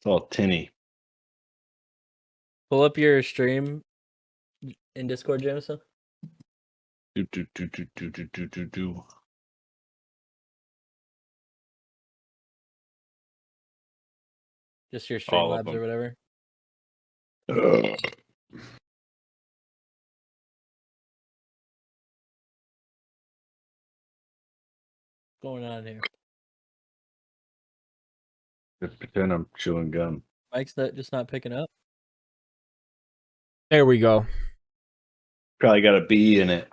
It's all tinny. Pull up your stream in Discord, Jameson. Do. Just your All of Streamlabs or whatever. them. What's going on here? Just pretend I'm chewing gum. Mike's just not picking up. There we go. Probably got a bee in it.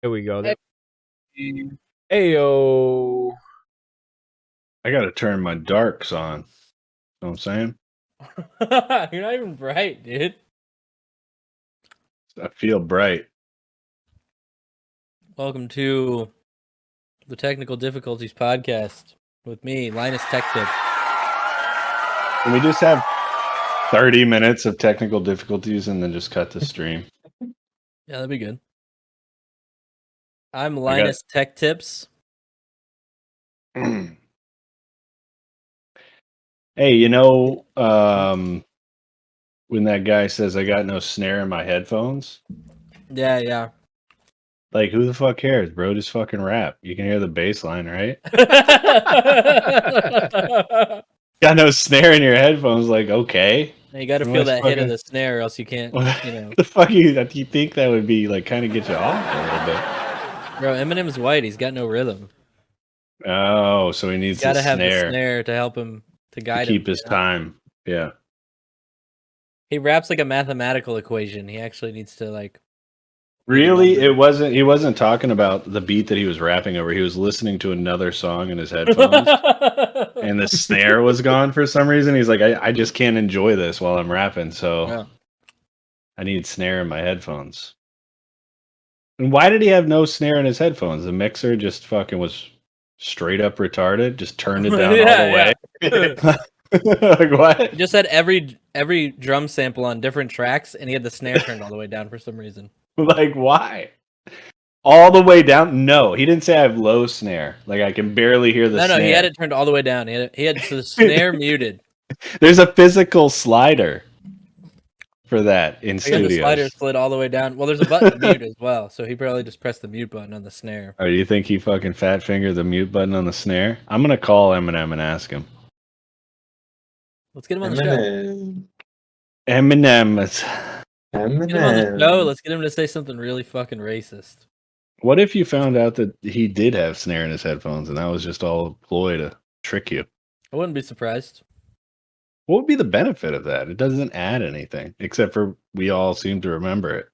There we go. Ayo. I got to turn my darks on. Know what I'm saying? You're not even bright, dude. I feel bright. Welcome to the Technical Difficulties Podcast with me, Linus Tech Tip. Can we just have 30 minutes of technical difficulties and then just cut the stream? Yeah, that'd be good. I'm Linus Tech Tips. Hey, you know, when that guy says I got no snare in my headphones, Yeah. like who the fuck cares, bro? Just fucking rap. You can hear the bass line, right? Got no snare in your headphones, like okay. You got to feel that hit of the snare, or else you can't. You know, the fuck you think that would be like kind of get you off a little bit? Bro, Eminem's white. He's got no rhythm. Oh, so he needs got to have the snare snare to help him to guide to keep him, his time. Yeah. He raps like a mathematical equation. He actually needs to like. Really, he wasn't talking about the beat that he was rapping over. He was listening to another song in his headphones, and the snare was gone for some reason. He's like, I just can't enjoy this while I'm rapping, so I need snare in my headphones. And why did he have no snare in his headphones? The mixer just fucking was straight up retarded. Just turned it down all the way. Like what? He just had every drum sample on different tracks, and he had the snare turned all the way down for some reason. Like why? All the way down? No, he didn't say I have low snare. Like I can barely hear the snare. No, he had it turned all the way down. He had the snare muted. There's a physical slider for that in studios. The slider slid all the way down. Well, there's a button to mute as well, so he probably just pressed the mute button on the snare. Oh, you think he fucking fat fingered the mute button on the snare? I'm gonna call Eminem and ask him. Let's get him on the show. Eminem. Get him on the show. Let's get him to say something really fucking racist. What if you found out that he did have snare in his headphones and that was just all a ploy to trick you? I wouldn't be surprised. What would be the benefit of that? It doesn't add anything, except for we all seem to remember it.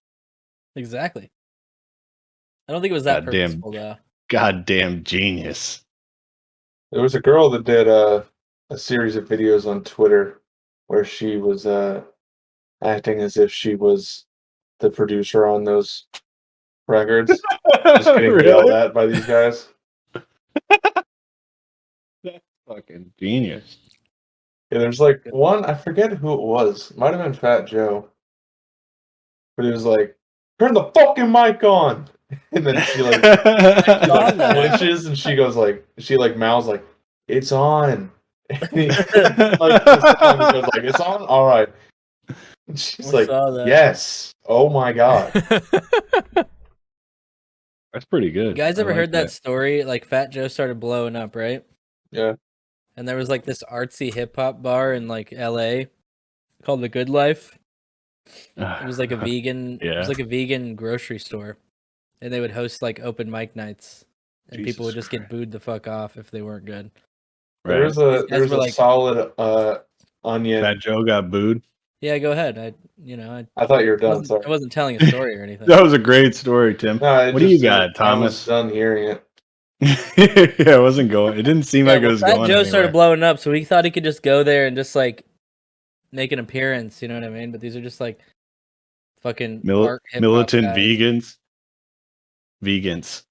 Exactly. I don't think it was that purposeful, though. Goddamn genius. There was a girl that did a series of videos on Twitter where she was acting as if she was the producer on those records. Just getting Really? yelled at by these guys. That's fucking genius. Yeah, there's like one, I forget who it was. Might have been Fat Joe. But it was like, turn the fucking mic on. And then she like glitches and she goes like, she like mouths like, it's on. And he, like, goes like, it's on? All right. And she's like, yes. Oh my God. That's pretty good. You guys ever heard that story? Like Fat Joe started blowing up, right? Yeah. And there was like this artsy hip hop bar in like LA called The Good Life. It was like a vegan. It was like a vegan grocery store, and they would host like open mic nights, and people would just get booed the fuck off if they weren't good. Right. There's a like, solid onion. Fat Joe got booed. Yeah, go ahead. I thought you were done. Sorry, I wasn't telling a story or anything. That was a great story, Tim. No, what do you got, Thomas? I was done hearing it. Yeah, it wasn't going. It didn't seem like it was going. Fat Joe started blowing up, so he thought he could just go there and just like make an appearance. You know what I mean? But these are just like fucking militant vegans. Vegans.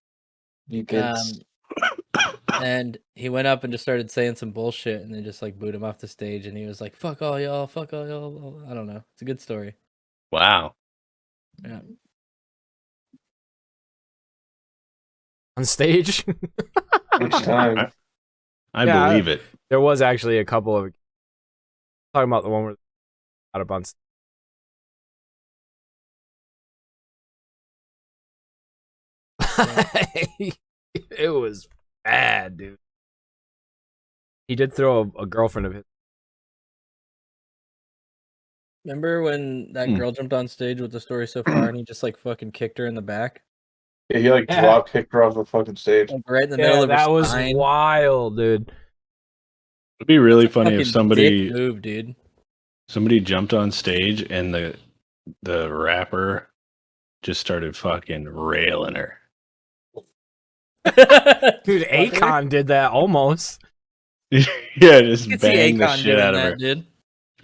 And he went up and just started saying some bullshit, and they just like booed him off the stage, and he was like, "Fuck all y'all, fuck all y'all." I don't know. It's a good story. Wow. Yeah. On stage. Which time? I believe it. There was actually a couple of talking about the one where out of bunch. It was bad, dude. He did throw a girlfriend of his. Remember when that girl jumped on stage with the story so far and he just like fucking kicked her in the back? Yeah, he like drop kicked her off the fucking stage. Like right in the middle of her that was spine. wild, dude. It'd be really That's a funny if fucking somebody dick move, dude. somebody jumped on stage and the rapper just started fucking railing her. Dude, Akon did that almost. Yeah, just You could see banged the Akon shit doing out of that, her. dude.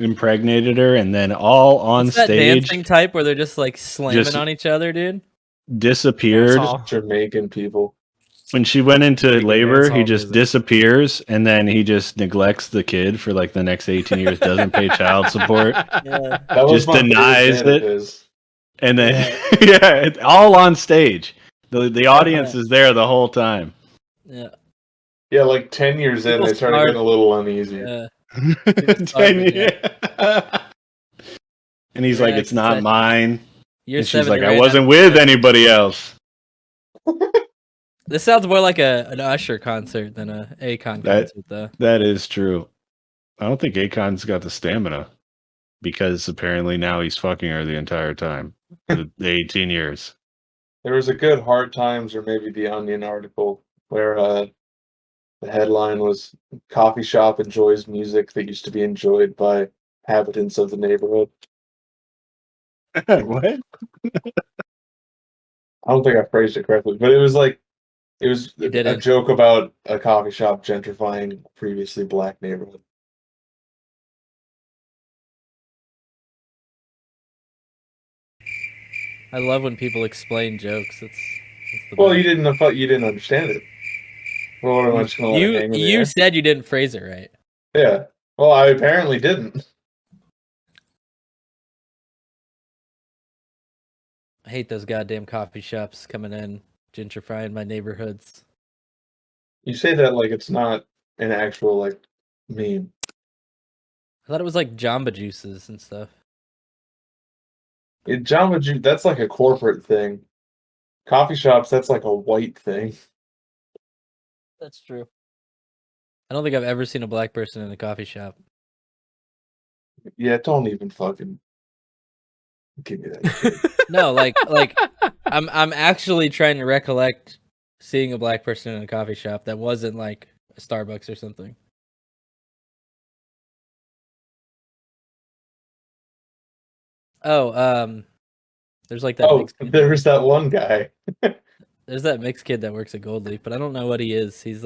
Impregnated her, and then all on What's that stage dancing type where they're just like slamming Just- on each other, dude? disappeared. That's all. Jamaican people. When she went into Jamaican labor, dancehall he just music. disappears, and then he just neglects the kid for like the next 18 years, doesn't pay child support, Yeah. That was Just my favorite denies bit of it. his. and then yeah, it's all on stage. The audience is there the whole time. Yeah. Yeah, like 10 years in, People they started starved. getting a little uneasy. Yeah. 10 starving, years. And he's Yeah, like, "It's not concession. mine." Year And she's 7 like, you "I ran wasn't out- with anybody else." This sounds more like an Usher concert than a Akon That- concert, though. That is true. I don't think Akon's got the stamina because apparently now he's fucking her the entire time. The 18 years. There was a good Hard Times or maybe the Onion article where the headline was "Coffee shop enjoys music that used to be enjoyed by inhabitants of the neighborhood." What? I don't think I phrased it correctly, but it was You a didn't. joke about a coffee shop gentrifying a previously black neighborhood. I love when people explain jokes. It's the Well, best. you didn't understand it. Well, what am I just gonna let it hang in the You air? said you didn't phrase it right. Yeah. Well, I apparently didn't. I hate those goddamn coffee shops coming in, gentrifying my neighborhoods. You say that like it's not an actual like meme. I thought it was like Jamba Juices and stuff. Jamba Juice, that's like a corporate thing. Coffee shops, that's like a white thing. That's true. I don't think I've ever seen a black person in a coffee shop. Yeah, don't even fucking give me that shit. No, like I'm actually trying to recollect seeing a black person in a coffee shop that wasn't like a Starbucks or something. Oh, there's like that Oh, mixed kid. there was that one guy. There's that mixed kid that works at Gold Leaf, but I don't know what he is. He's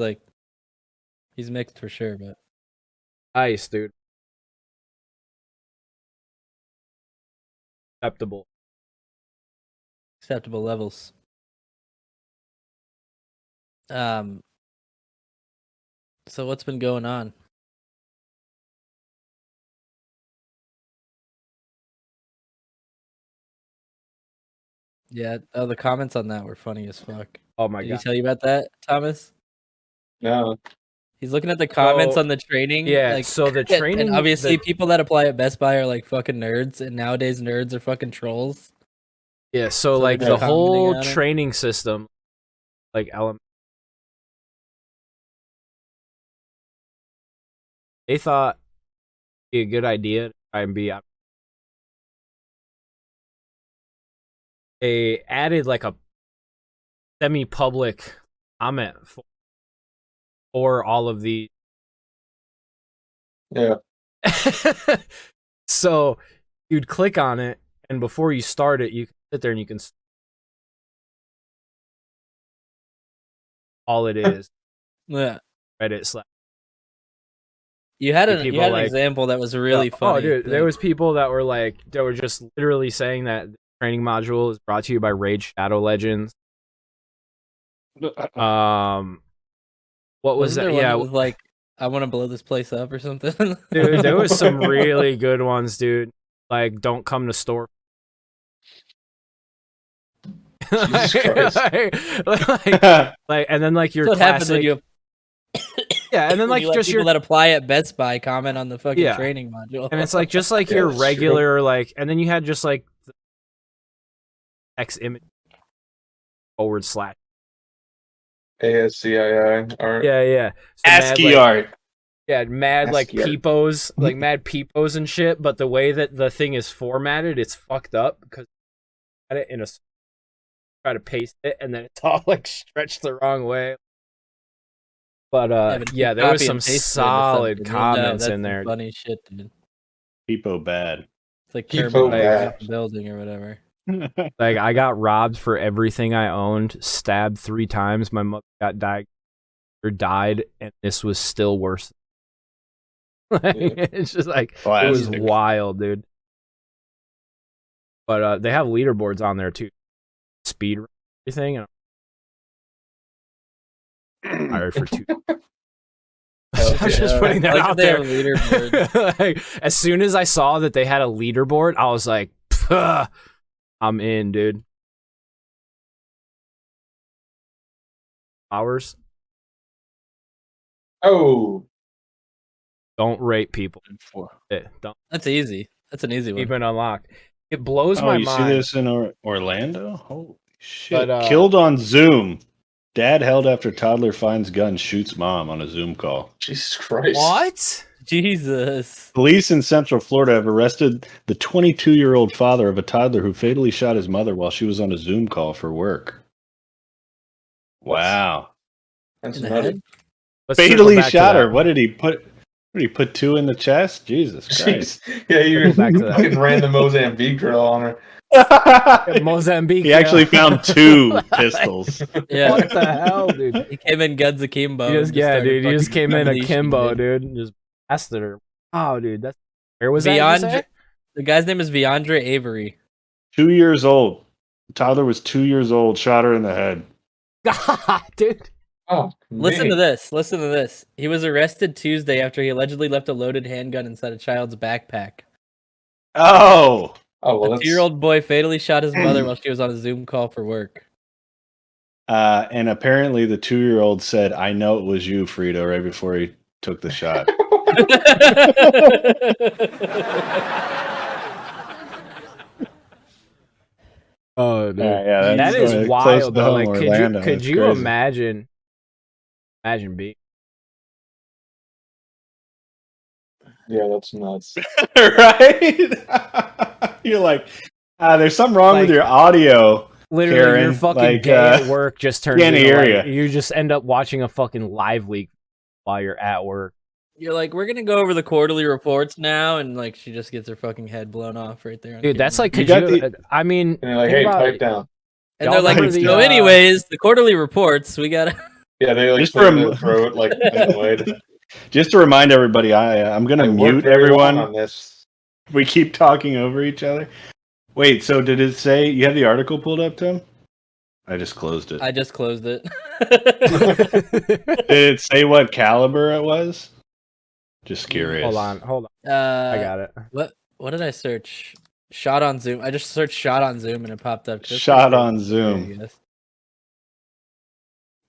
mixed for sure, but Nice, dude. Acceptable. acceptable levels. So what's been going on? Yeah, the comments on that were funny as fuck. Oh my Did he god. tell you about that, Thomas? No. He's looking at the comments So- on the training. Yeah, like, so the and training obviously the- people that apply at Best Buy are like fucking nerds, and nowadays nerds are fucking trolls. Yeah, So like they're the commenting whole on it? training system, like element. They thought it'd be a good idea to try and be. They added like a semi-public comment for all of the. Yeah. So you'd click on it, and before you start it, you can sit there and you can. All it is Yeah, Reddit / you had People an like- example that was really Oh, funny. dude, there was people that were like, that were just literally saying that the training module is brought to you by Raid Shadow Legends. What was Wasn't that? there one Yeah, that was like, I want to blow this place up or something. dude, there was some really good ones, dude. Like, don't come to store. Jesus Christ. like, and then like your That's what happens when classic, you Yeah, and then like You let just people your that apply at Best Buy comment on the fucking Yeah. training module. and it's like just like Yeah, your that's true. regular like, and then you had just like X image / ASCII art. yeah. So ASCII mad, like, art. yeah, mad like ASCII art. peepos, like mad peepos and shit. But the way that the thing is formatted, it's fucked up because I had it in a try to paste it and then it's all like stretched the wrong way. But but yeah, you there was copy some and paste it into solid something, you'll know. comments That's in there. some funny shit, dude. People bad. It's like Keep Kermit voting off back. the building or whatever. Like I got robbed for everything I owned, stabbed 3 times. My mother got died, and this was still worse. Like, it's just like it was Classic. wild, dude. But they have leaderboards on there too, speed run, everything. And I'm hired for 2. Oh, I was just yeah. putting that Like out they there. have leaderboards. Like, as soon as I saw that they had a leaderboard, I was like, "Pah, I'm in, dude." Hours. Oh, Don't rate people. Don't That's easy. That's an easy keep one. it unlocked. It blows Oh, my you mind. see this in Orlando? Holy shit. But, Killed on Zoom. Dad held after toddler finds gun, shoots mom on a Zoom call. Jesus Christ! What? Jesus. Police in Central Florida have arrested the 22-year-old father of a toddler who fatally shot his mother while she was on a Zoom call for work. Wow. That's In the nutty. head? Let's circle Fatally back to shot that. her. What did he put? What did he put 2 in the chest? Jesus Christ. Jeez. Yeah, you Circle back to that. fucking ran the Mozambique drill on her. Mozambique. He actually found 2 pistols. Yeah. What the hell, dude? He came in guns akimbo. He just, and yeah, started dude. He just fucking came in unleashing, akimbo, dude. And just blasted her. Oh, dude. That's where was that? you Beyond say? the guy's name is Viandre Avery. 2 years old. The toddler was 2 years old, shot her in the head. God, dude. Oh, Listen man. to this. Listen to this. He was arrested Tuesday after he allegedly left a loaded handgun inside a child's backpack. Oh! Oh, well, A that's 2-year-old boy fatally shot his mother while she was on a Zoom call for work. And apparently the 2-year-old said, I know it was you, Frito, right before he took the shot. Oh, dude. Yeah, that that's is close wild, to though. home, Like, Orlando. could That's you crazy. imagine being Yeah, that's nuts. Right? You're like, there's something wrong with Like, your audio. literally Karen, your fucking like, day at work just turns can't into hear like, ya. you just end up watching a fucking live leak while you're at work. You're like, we're gonna go over the quarterly reports now, and like she just gets her fucking head blown off right there. on Dude, that's camera. like, You could got you? I mean, And you're like, think hey, about pipe it. down. and y'all they're like, remember the, so anyways, the quarterly reports, we gotta. Yeah, they like Just put it in for their throat, like annoyed. Just to remind everybody, I'm going to I worked mute very long everyone. on this. We keep talking over each other. Wait, so did it say you have the article pulled up, Tim? I just closed it. I just closed it. Did it say what caliber it was? Just curious. hold on. I I got it. What did I search? Shot on Zoom. I just searched shot on Zoom and it popped up. Just Shot for- on Zoom. I guess.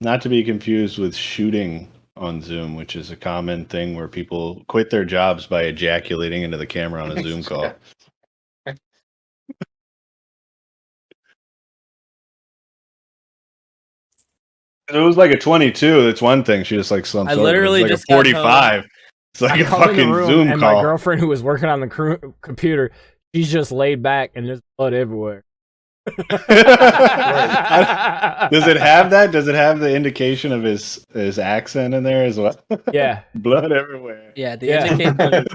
Not to be confused with shooting on Zoom, which is a common thing where people quit their jobs by ejaculating into the camera on a Zoom call. If it was like a 22, that's one thing. She just like slumps I over. literally It's like just a got home. 45. It's like I a come in the fucking room Zoom and call. my girlfriend who was working on the computer, she's just laid back and there's blood everywhere. Does it have that? Does it have the indication of his accent in there as well? Yeah. Blood everywhere. Yeah, the Yeah. indication.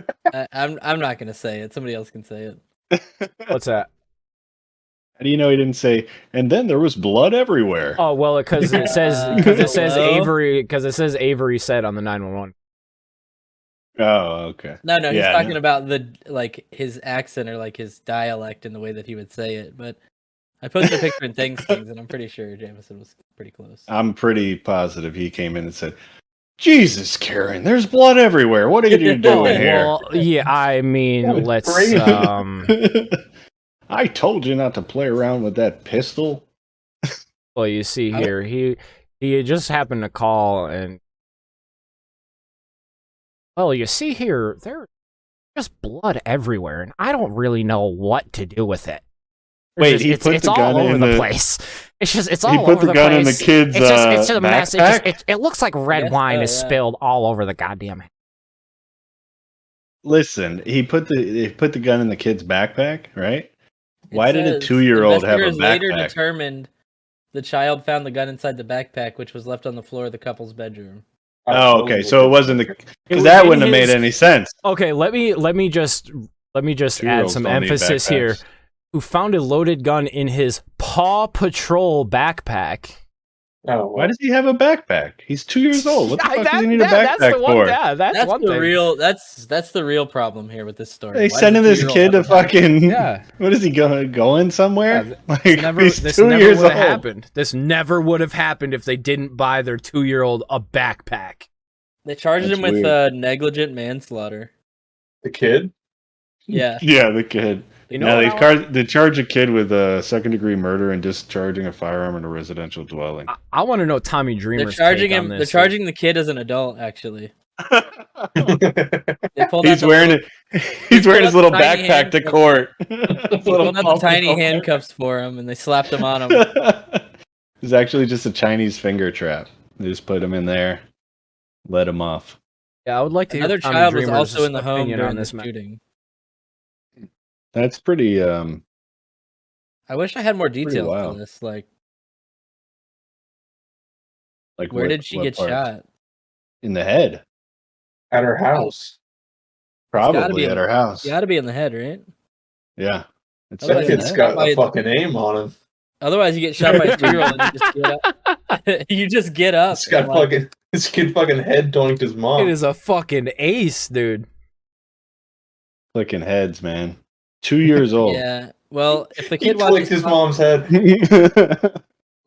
I'm not gonna say it. Somebody else can say it. What's that? How do you know he didn't say? And then there was blood everywhere. Oh well, because it says Hello? Avery Avery said on the 911. Oh, okay. No, he's Yeah, talking no. about the like his accent or like his dialect and the way that he would say it. But I posted a picture in things, and I'm pretty sure Jameson was pretty close. I'm pretty positive he came in and said, "Jesus, Karen, there's blood everywhere. What are you doing here?" Well, yeah, I mean, That was let's great. I told you not to play around with that pistol. well, you see here, he just happened to call and well, you see here, there's just blood everywhere, and I don't really know what to do with it. Wait, he put it's the all gun over in the the place. It's all He over put the the gun in the place. kid's It's just a mess. backpack? It looks like red Yes, wine is yeah. spilled all over the goddamn. Listen, he put the gun in the kid's backpack, right? Why did a says, 2-year-old have a investigators later backpack? determined the child found the gun inside the backpack, which was left on the floor of the couple's bedroom. Oh, okay. So it wasn't the It because was that in wouldn't have made his- any sense. Okay, let me just add 2-year-olds some don't need emphasis here. backpacks. Who found a loaded gun in his Paw Patrol backpack? Oh, Why does he have a backpack? He's 2 years old. What the fuck does he need a that's backpack the one, for? Yeah, that's one the thing. real. That's the real problem here with this story. They Why sending does this a kid to 2-year-old have a fucking. Yeah. What is he going somewhere? Yeah, like This he's 2 never years would old. have happened. This never would have happened if they didn't buy their 2-year-old a backpack. They charged That's him with weird. negligent manslaughter. the kid? Yeah. Yeah, the kid. You know, No, what they charge a kid with second-degree murder and discharging a firearm in a residential dwelling. I want to know Tommy Dreamer's They're charging take on him. this. They're charging the kid as an adult. Actually, they pulled out He's the wearing little- it. He's wearing his pulled little out the tiny backpack to handcuffs. court. They pulled out the tiny handcuffs for him, and they slapped him on him. It's actually just a Chinese finger trap. They just put him in there, let him off. Yeah, I would like to Another hear Tommy child was Dreamer's also in the home opinion during on the this matter. shooting. That's pretty. I wish I had more details wild. on this. Like, Like where what- did she what get part? shot? In the head, At her house. gotta probably be at her house. You got to be in the head, right? Yeah, it's Otherwise, That in the kid's head. got By- a fucking aim on him. Otherwise, you get shot by a 2-year-old and you just get up. You just get up. This guy and, like, fucking this kid fucking head doinked his mom. It is a fucking ace, dude. Clicking heads, man. 2 years old. Yeah. Well, if the He kid clicked watches his Paw- mom's head. the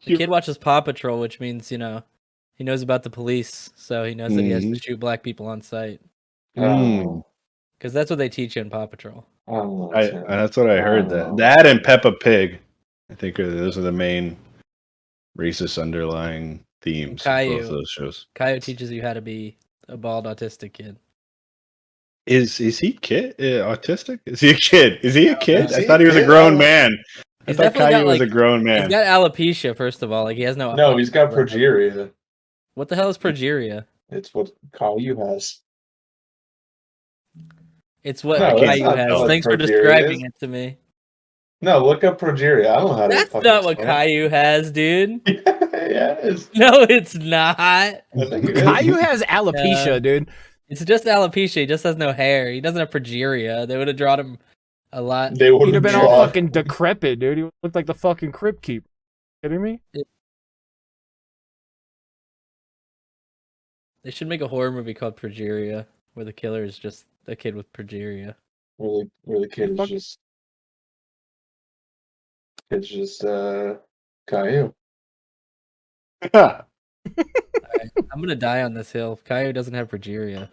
kid watches Paw Patrol, which means he knows about the police, so he knows that he has to Mhm. shoot black people on sight Mm. because that's what they teach you in Paw Patrol. Oh, That's what I heard. Oh. That and Peppa Pig, I think those are the main racist underlying themes of Caillou. both those shows. Caillou teaches you how to be a bald autistic kid. Is he autistic? Is he a kid? Is he a kid? Is I he thought he was a kid? grown man. I He's thought definitely got, Caillou was like- a grown He's man. got alopecia, first of all. Like he has no. No, he's got progeria. What the hell is progeria? It's what Caillou has. It's what No, that's Caillou not has. what Thanks for progeria describing is. it to me. No, look up progeria. I don't know how to That's fucking not what explain Caillou has, dude. it. Yeah, it is. No, it's not. I think it is. Caillou has alopecia, dude. It's just alopecia. He just has no hair. He doesn't have progeria. They would have drawn him a lot. They would He'd have been all drawn- fucking decrepit, dude. He looked like the fucking Crypt Keeper. Kidding me? They should make a horror movie called Progeria, where the killer is just a kid with progeria. Where the kid is Fuck. just. It's just Caillou. I'm gonna die on this hill. Caillou doesn't have progeria.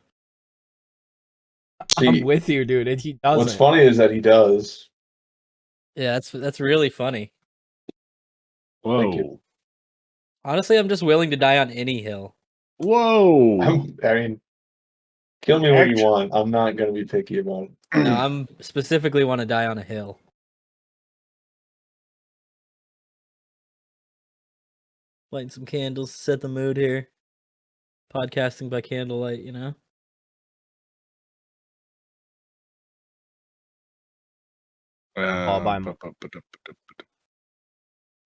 See, I'm with you, dude. And he doesn't. what's funny is that he does. Yeah, that's really funny. Thank Whoa. you. Honestly, I'm just willing to die on any hill. Whoa. I mean, kill me what you Actu- want. I'm not gonna be picky about it. No, I'm specifically want to die on a hill. Lighting some candles, set the mood here. Podcasting by candlelight, you know? All by my-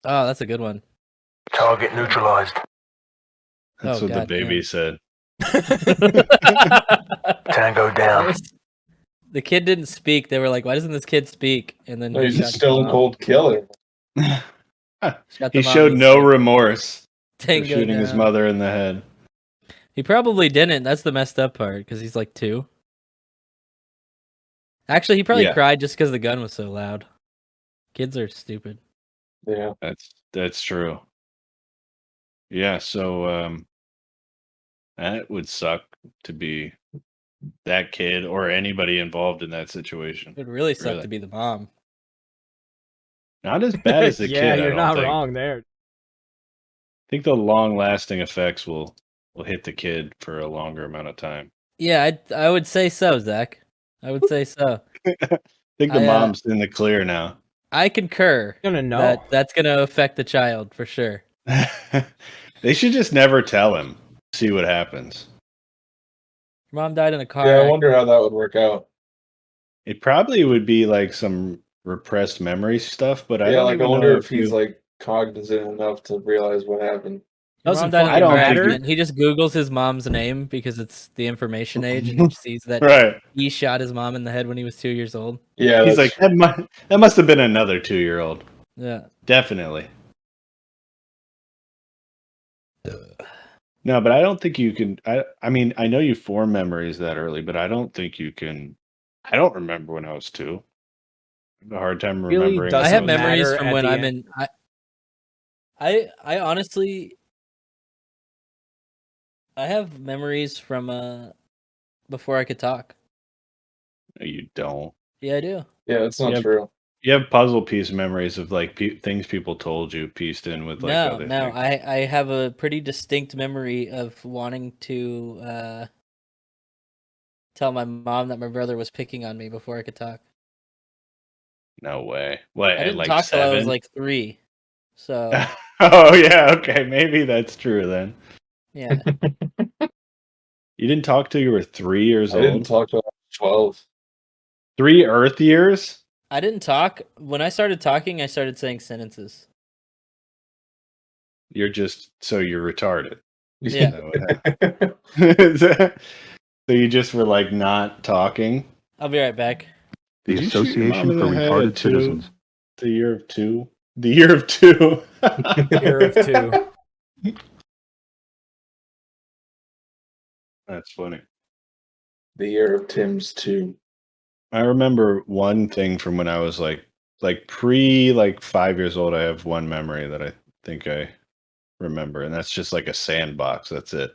Oh, that's a good one. Target neutralized. That's Oh, what the God baby damn. said. Tango down. The kid didn't speak. They were like, "Why doesn't this kid speak?" And then No, he's a shot the stone mom. cold killer. Shot the He mom showed with no the remorse for tango shooting his down. mother in the head. He probably didn't. That's the messed up part because he's like 2. Actually, he probably Yeah. cried just because the gun was so loud. Kids are stupid. Yeah. That's true. Yeah, so that would suck to be that kid or anybody involved in that situation. It would really suck Really. to be the mom. Not as bad as the yeah, kid. I you're don't not think. wrong there. I think the long-lasting effects will hit the kid for a longer amount of time. Yeah, I would say so, Zach. I would say so. I think the mom's in the clear now. I concur. Gonna know. That's gonna affect the child for sure. They should just never tell him. See what happens. Mom died in a car. Yeah, I accident. wonder how that would work out. It probably would be like some repressed memory stuff, but I Yeah, don't like I even wonder know if he's like cognizant enough to realize what happened. Doesn't Mom died in a I don't car think accident. He just Googles his mom's name because it's the information age, and he sees that right. he shot his mom in the head when he was 2 years old. Yeah, He's that's like that must have been another 2-year-old. Yeah. Definitely. No, but I don't think you can. I mean, I know you form memories that early, but I don't think you can. I don't remember when I was 2. I have a hard time Really remembering. doesn't I have when I was- memories matter from at when the I'm end. in. I honestly, I have memories from before I could talk. No, you don't. Yeah, I do. yeah, that's not Yeah. true. You have puzzle piece memories of like things people told you pieced in with like No, other no, things. I have a pretty distinct memory of wanting to tell my mom that my brother was picking on me before I could talk. No way. What? I At didn't like talk till I was 7? like 3. So Oh yeah. Okay. Maybe that's true then. yeah, You didn't talk till you were 3 years I didn't old. talk to him at 12. 3 Earth years. I didn't talk. When I started talking, I started saying sentences. You're retarded. Yeah. Is that- so you just were like not talking. I'll be right back. Did The you shoot your mom Association in for the head Retarded at 2? Citizens. The year of 2. The year of 2. Year of 2. That's funny. The year of Tim's 2. I remember one thing from when I was like pre 5 years old. I have one memory that I think I remember, and that's just like a sandbox. That's it.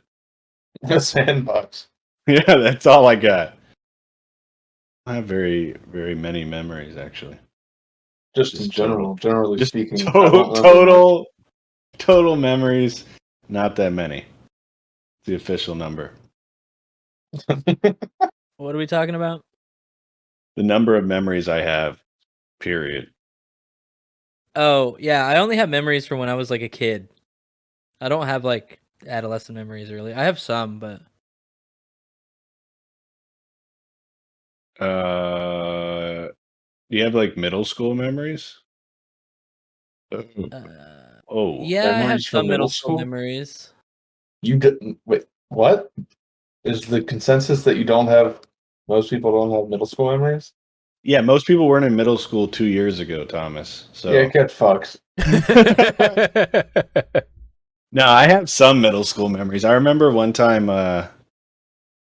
A sandbox. Yeah, that's all I got. I have very, very many memories actually. Just in Just general, generally Just speaking. I don't remember total memories. Not that many. It's the official number. What are we talking about? The number of memories I have. Period. Oh, yeah, I only have memories from when I was like a kid. I don't have like adolescent memories really. I have some, but Do you have like middle school memories? Oh, yeah, I have memories from some middle middle school school? memories. You didn't. Wait, what? Is the consensus that you don't have, most people don't have middle school memories? yeah. Most people weren't in middle school 2 years ago, Thomas. So Yeah, get fucked. no, I have some middle school memories. I remember one time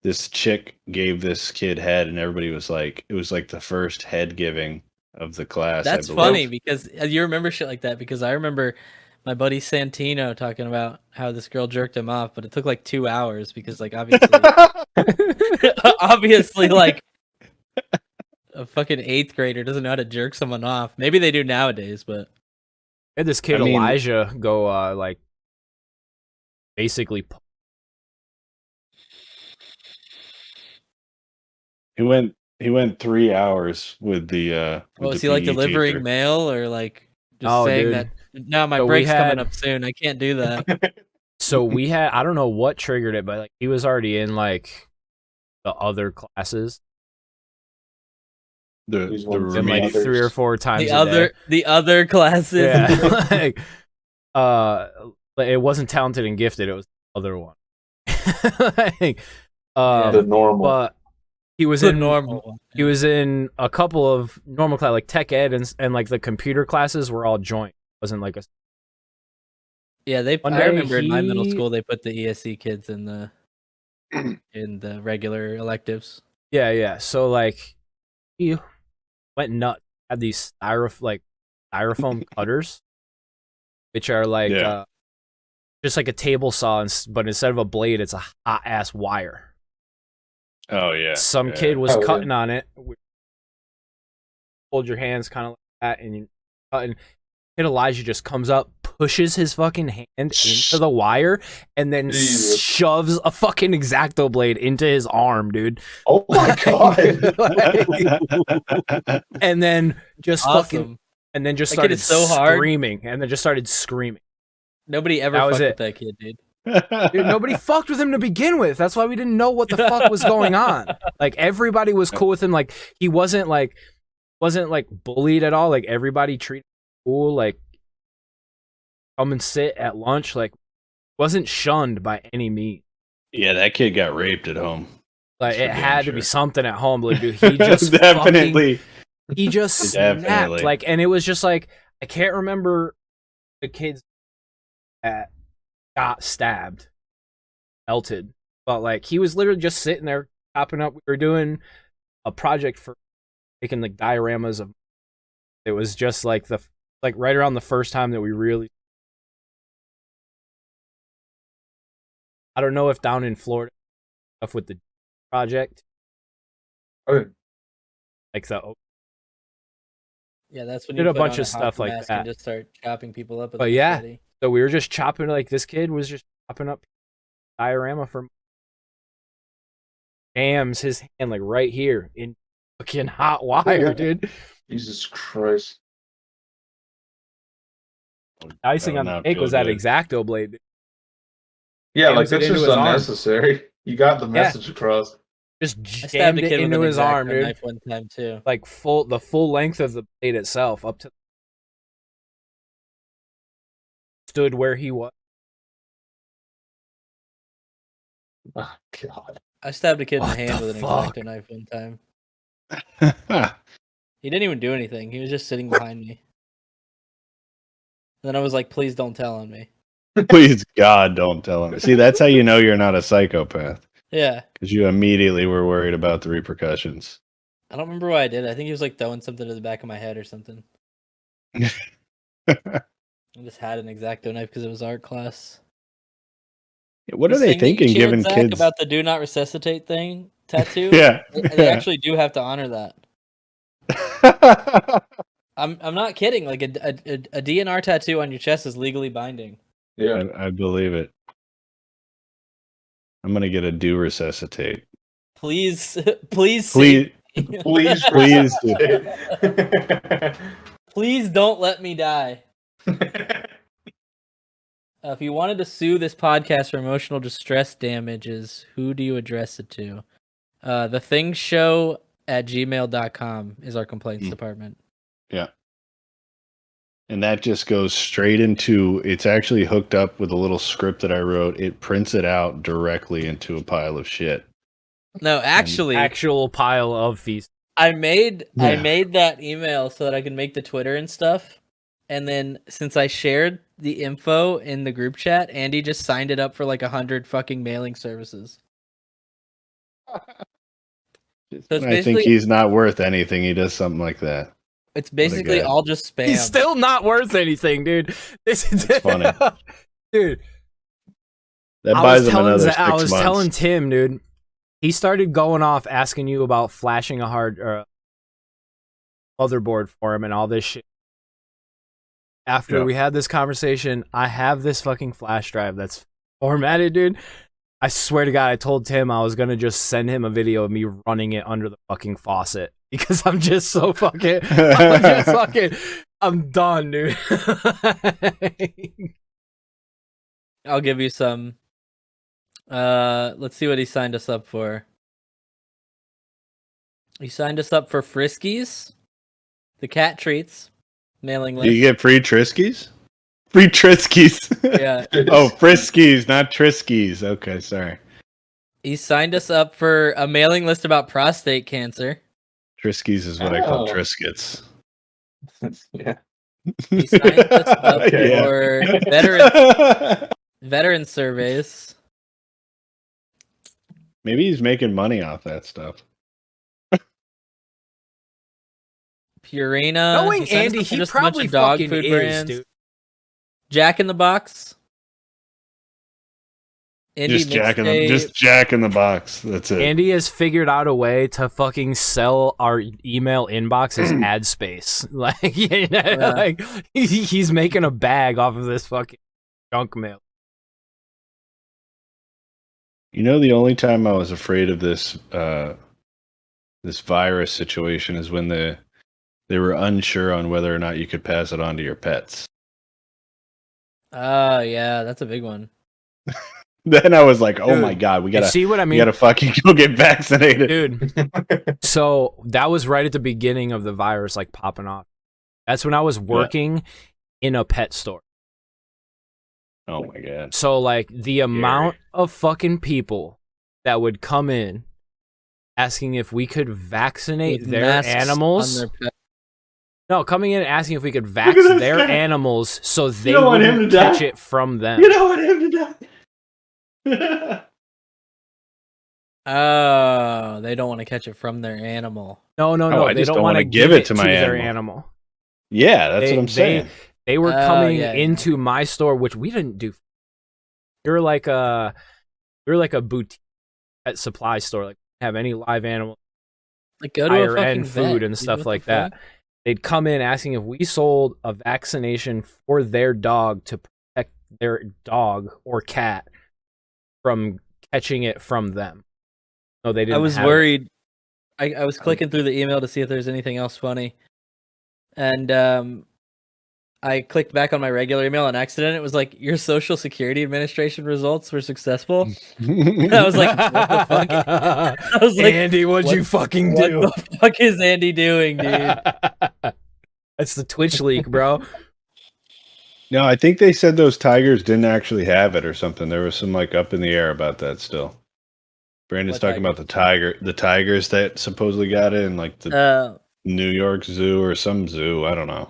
this chick gave this kid head, and everybody was like, it was like the first head giving of the class. I That's believe. funny because you remember shit like that because I remember my buddy Santino talking about how this girl jerked him off, but it took like 2 hours because like obviously like a fucking 8th grader doesn't know how to jerk someone off. Maybe they do nowadays, but Had this kid I mean- Elijah go basically He went 3 hours with the. with was the he like PE delivering teacher. mail or like just Oh, saying dude. that no, my So we break's coming had- up soon. I can't do that. So we had, I don't know what triggered it, but like he was already in like the other classes, The, These the ones and remaining. like others. 3 or 4 times. The other classes. yeah, like, it wasn't talented and gifted; it was the other one. Like, The normal. but he was The in normal one. He was in a couple of normal class, like tech ed, and like the computer classes were all joint. It wasn't like a Yeah, One I day remember in my middle he- school they put the ESC kids in the regular electives. yeah. So like he went nuts. Had these styrofoam cutters, which are like Yeah. just like a table saw, but instead of a blade, it's a hot ass wire. Oh yeah. Some yeah. kid was Oh, yeah. cutting on it. Hold your hands kind of like that, and you cutting. Kid Elijah just comes up, pushes his fucking hand into the wire and then Jesus. shoves a fucking X-Acto blade into his arm, dude. Oh my god. And then just fucking, Awesome. and then just That kid started is so hard. screaming, and then just started screaming. Nobody ever That was fucked it. with that kid, dude. Dude, nobody fucked with him to begin with. That's why we didn't know what the fuck was going on. Like everybody was cool with him. Like he wasn't like bullied at all. Like everybody treated him cool. Like come and sit at lunch. Like wasn't shunned by any means. Yeah, that kid got raped at home. Like That's it for had damn to be sure. something at home. Like dude, he just Definitely. he just snapped. Definitely. Like, and it was just like I can't remember the kids that got stabbed, melted, but like he was literally just sitting there chopping up. We were doing a project for making like dioramas of. It was just like right around the first time that we really. I don't know if down in Florida stuff with the project, Oh, like the Yeah, that's when Did you a put bunch on of stuff hockey like mask that. and just start chopping people up with But a yeah. machete. So we were just chopping, like this kid was just chopping up diorama from jams his hand like right here in fucking hot wire, dude. Jesus Christ. Icing That on would the not cake feel was that good. X-Acto blade. Dude. Yeah, like Jams it that's into just his arm. unnecessary. You got the message across. Just I stabbed jammed a it kid with into an his arm, X-Acto dude. knife one time too. Like the full length of the blade itself up to stood where he was. Oh god. I stabbed a kid in What the hand the with an fuck? X-Acto knife one time. He didn't even do anything. He was just sitting behind me. Then I was like, "Please don't tell on me." Please, God, don't tell him. See, that's how you know you're not a psychopath. Yeah, Because you immediately were worried about the repercussions. I don't remember why I did. I think he was like throwing something to the back of my head or something. I just had an X-Acto knife because it was art class. What are This they thing that you thinking shared, giving Zach, kids? about the "do not resuscitate" thing tattoo? Yeah. They actually do have to honor that. I'm not kidding. Like a DNR tattoo on your chest is legally binding. Yeah. I believe it. I'm going to get a do resuscitate. Please, Please. Please Please. please don't let me die. If you wanted to sue this podcast for emotional distress damages, who do you address it to? Thetingshow@gmail.com is our complaints department. Yeah. And that just goes straight into, it's actually hooked up with a little script that I wrote. It prints it out directly into a pile of shit. No, actually, Actual pile of feast. I made Yeah. that email so that I could make the Twitter and stuff. And then since I shared the info in the group chat, Andy just signed it up for like 100 fucking mailing services. So it's I think basically he's not worth anything. He does something like that. it's basically guy. all just spam. He's still not worth anything, dude. This is That's funny. Dude. That I buys was him telling another Za- 6 I was months. telling Tim, dude. He started going off asking you about flashing a hard motherboard for him and all this shit. After Yeah. we had this conversation, I have this fucking flash drive that's formatted, dude. I swear to God, I told Tim I was gonna just send him a video of me running it under the fucking faucet because I'm just so fucking. I'm done, dude. I'll give you some. Let's see what he signed us up for. He signed us up for Friskies, the cat treats, mailing Do list. you get free Triskies? Free Triskies. Yeah, Oh, Friskies, not Triskies. Okay, sorry. he signed us up for a mailing list about prostate cancer. Triskies is what I call Oh. Triscuits. Yeah. He signed us up Yeah. for veteran surveys. Maybe he's making money off that stuff. Purina. Knowing signed us Andy, up for he just a bunch probably of dog fucking food is, brands. dude. Jack in the Box. Just Jack in the Box. That's it. Andy has figured out a way to fucking sell our email inbox as ad space. Like, like he's making a bag off of this fucking junk mail. You know, the only time I was afraid of this this virus situation is when they were unsure on whether or not you could pass it on to your pets. Oh, yeah, that's a big one. Then I was like, "Oh my god, we gotta see what I mean? We gotta fucking go get vaccinated, dude." So that was right at the beginning of the virus, like popping off. That's when I was working in a pet store. Oh my god! So like the amount of fucking people that would come in asking if we could vaccinate With their animals. on their pet. No, coming in asking if we could vaccinate their animals so they wouldn't catch it from them. You don't want him to die. Oh, they don't want to catch it from their animal. No, I they just don't want to give it to my their animal. animal. Yeah, that's what I'm saying. They were coming yeah. into my store, which we didn't do. You're like a boutique pet supply store. Like, have any live animal, Like, go to a higher fucking end vet, food and dude, stuff what like the that. fuck? They'd come in asking if we sold a vaccination for their dog to protect their dog or cat from catching it from them. No, they didn't. I was have worried. I was clicking through the email to see if there's anything else funny, and I clicked back on my regular email on accident. It was like, your Social Security Administration results were successable. And I was like, what the fuck? I was like, Andy, what'd you fucking do? What the fuck is Andy doing, dude? That's the Twitch leak, bro. No, I think they said those tigers didn't actually have it or something. There was some like up in the air about that still. Brandon's What talking about the tigers that supposedly got it in like the New York Zoo or some zoo. I don't know.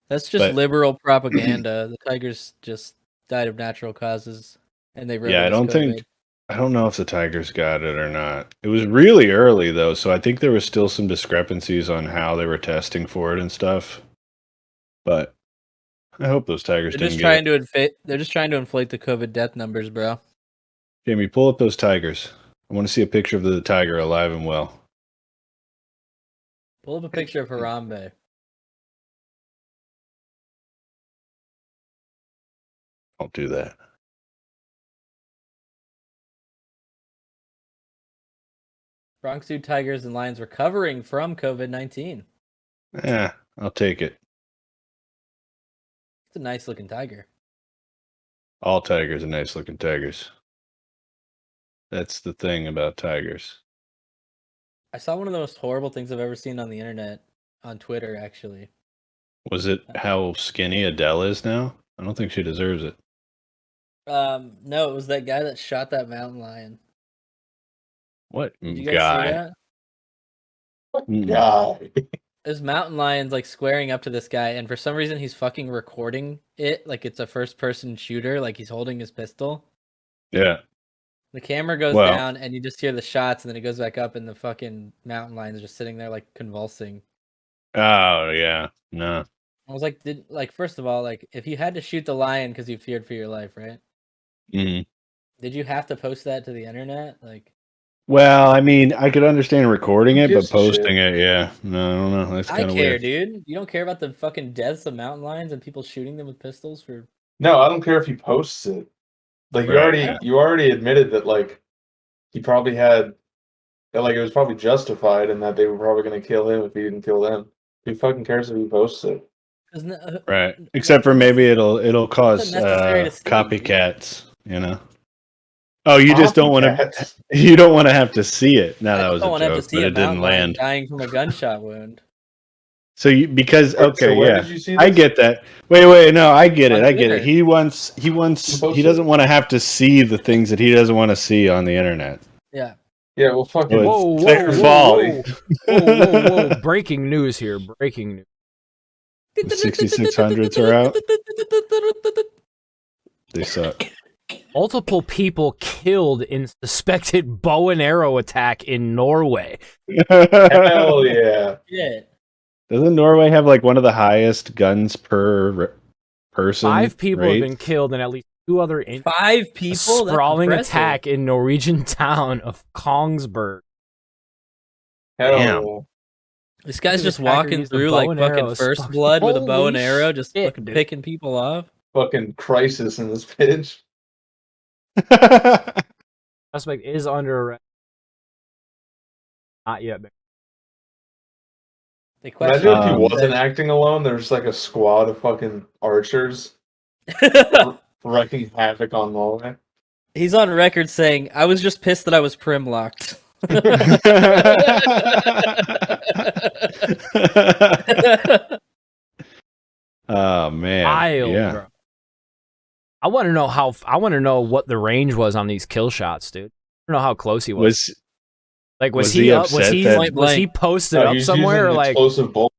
That's just liberal propaganda. The tigers just died of natural causes, and they wrote I don't know if the tigers got it or not. It was really early though, so I think there was still some discrepancies on how they were testing for it and stuff. But I hope those tigers They're just trying to inflate the COVID death numbers, bro. Jamie, pull up those tigers. I want to see a picture of the tiger alive and well. Pull up a picture of Harambe. Don't do that. Bronx Zoo tigers and lions recovering from COVID-19. Yeah, I'll take it. It's a nice looking tiger. All tigers are nice looking tigers. That's the thing about tigers. I saw one of the most horrible things I've ever seen on the internet, on Twitter, actually. Was it how skinny Adele is now? I don't think she deserves it. No, it was that guy that shot that mountain lion. What Did you guys guy? see that? God. There's mountain lions like squaring up to this guy, and for some reason he's fucking recording it like it's a first person shooter, like he's holding his pistol. Yeah. The camera goes down and you just hear the shots, and then it goes back up and the fucking mountain lions are just sitting there like convulsing. Oh yeah. No. I was like, first of all, like, if you had to shoot the lion because you feared for your life, right? Mm-hmm. Did you have to post that to the internet? Like, well, I mean, I could understand recording it, but Gives a posting shit. it, yeah. No, I don't know. That's I kind of care, weird. dude. You don't care about the fucking deaths of mountain lions and people shooting them with pistols for. No, I don't care if he posts it. Like you already admitted that like he probably had that like it was probably justified and that they were probably gonna kill him if he didn't kill them. Who fucking cares if he posts it? Right. Except for maybe it'll cause necessary to see, copycats, you know. Oh, you just don't want to. Copycats. You don't want to have to see it. No, I that was don't a want to have to joke, see but a it didn't mountain lion land. dying from a gunshot wound. So because Wait, okay, so where yeah, did you see I this? get that. Wait, no, I get it. On I get it. Twitter. He doesn't want to have to see the things that he doesn't want to see on the internet. Yeah. Yeah, well fucking Well, Whoa, it's their whoa, fault. whoa. Breaking news here. Breaking news. The 6600s are out. They suck. Multiple people killed in suspected bow and arrow attack in Norway. hell yeah. Yeah. Doesn't Norway have like one of the highest guns per person? 5 people have rates? been killed and at least 2 other 5 people. That's sprawling impressive. attack in Norwegian town of Kongsberg. Hell, This guy's This just attacker walking used a through bow like and fucking arrows. First Blood with a bow and Holy arrow, just shit, fucking dude. picking people off. fucking crisis in this bitch. Suspect is under arrest. Not yet. They question. Imagine if he Um, wasn't acting alone. There's like a squad of fucking archers wreaking havoc on Norway. He's on record saying, "I was just pissed that I was prim locked." Oh man. Wild, Yeah. bro. I want to know what the range was on these kill shots, dude. I don't know how close he was. Was he he up? Was upset he that- was he posted No, up he's somewhere or using like explosive bolt.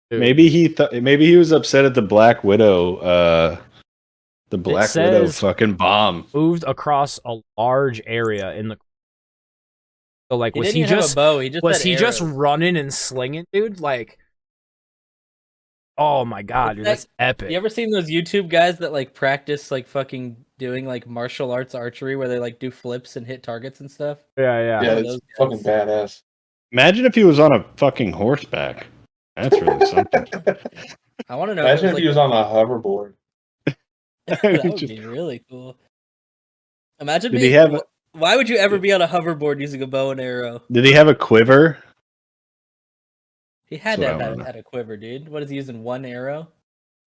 dude, Maybe he was upset at the Black Widow the Black Widow says- fucking bomb. moved across a large area in the. So like, He was didn't he even have just a bow. He just was had he just arrows. running and slinging, dude? Like, oh my god, dude, that's epic. You ever seen those YouTube guys that like practice like fucking doing like martial arts archery where they like do flips and hit targets and stuff? Yeah. Yeah, of it's those fucking badass. Imagine if he was on a fucking horseback. That's really something. I want to know. Imagine if if he was on a hoverboard. that would Just- be really cool. Imagine Did being. he have Why would you ever be on a hoverboard using a bow and arrow? Did he have a quiver? He had That's to what I have wanna had a quiver, dude. What is he using? One arrow?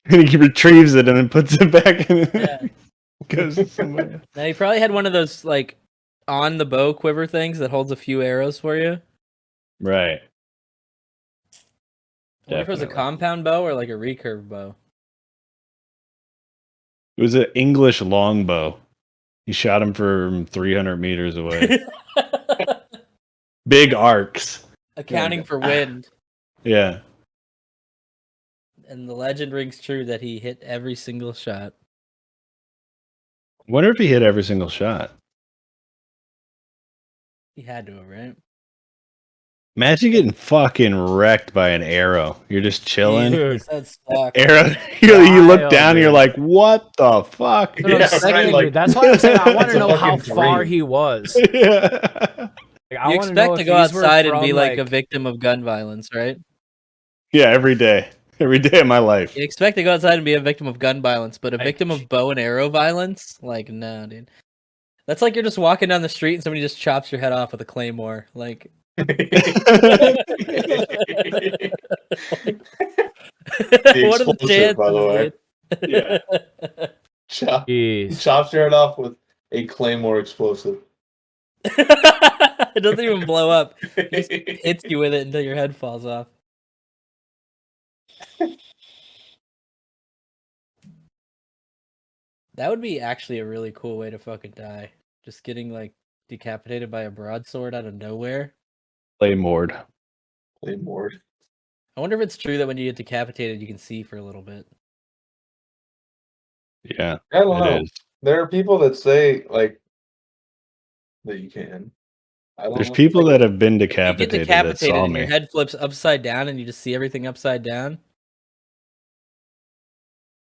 He retrieves it and then puts it back in. Yeah. Goes to somebody else. Now he probably had one of those like on the bow quiver things that holds a few arrows for you. Right. I wonder if it was a Definitely. compound bow or like a recurve bow. It was an English longbow. He shot him from 300 meters away. Big arcs. Accounting for wind. Yeah. And the legend rings true that he hit every single shot. Wonder if he hit every single shot. He had to have, right? Imagine getting fucking wrecked by an arrow. You're just chilling. Dude. That sucks. Arrow. You look Wild, down and you're dude. like, what the fuck? That's what I'm Yeah, saying, right, dude. like- That's why I'm saying I want It's to a know how fucking far dream. he was. Yeah. Like, I You wanna know expect to if go these were outside and from, be like a victim of gun violence, right? Yeah, every day. Every day of my life. You expect to go outside and be a victim of gun violence, but a Like- victim of bow and arrow violence? Like, no, dude. That's like you're just walking down the street and somebody just chops your head off with a claymore. Like, what are the explosive, chances? by the way. Dude? Chop, Jeez. chops your head off with a claymore explosive. It doesn't even blow up. It just hits you with it until your head falls off. That would be actually a really cool way to fucking die. Just getting like decapitated by a broadsword out of nowhere. Claymore. Claymore. I wonder if it's true that when you get decapitated, you can see for a little bit. Yeah, I don't know. it is. There are people that say like that you can. I don't There's know. people that have been You get decapitated that decapitated saw and your me. head flips upside down and you just see everything upside down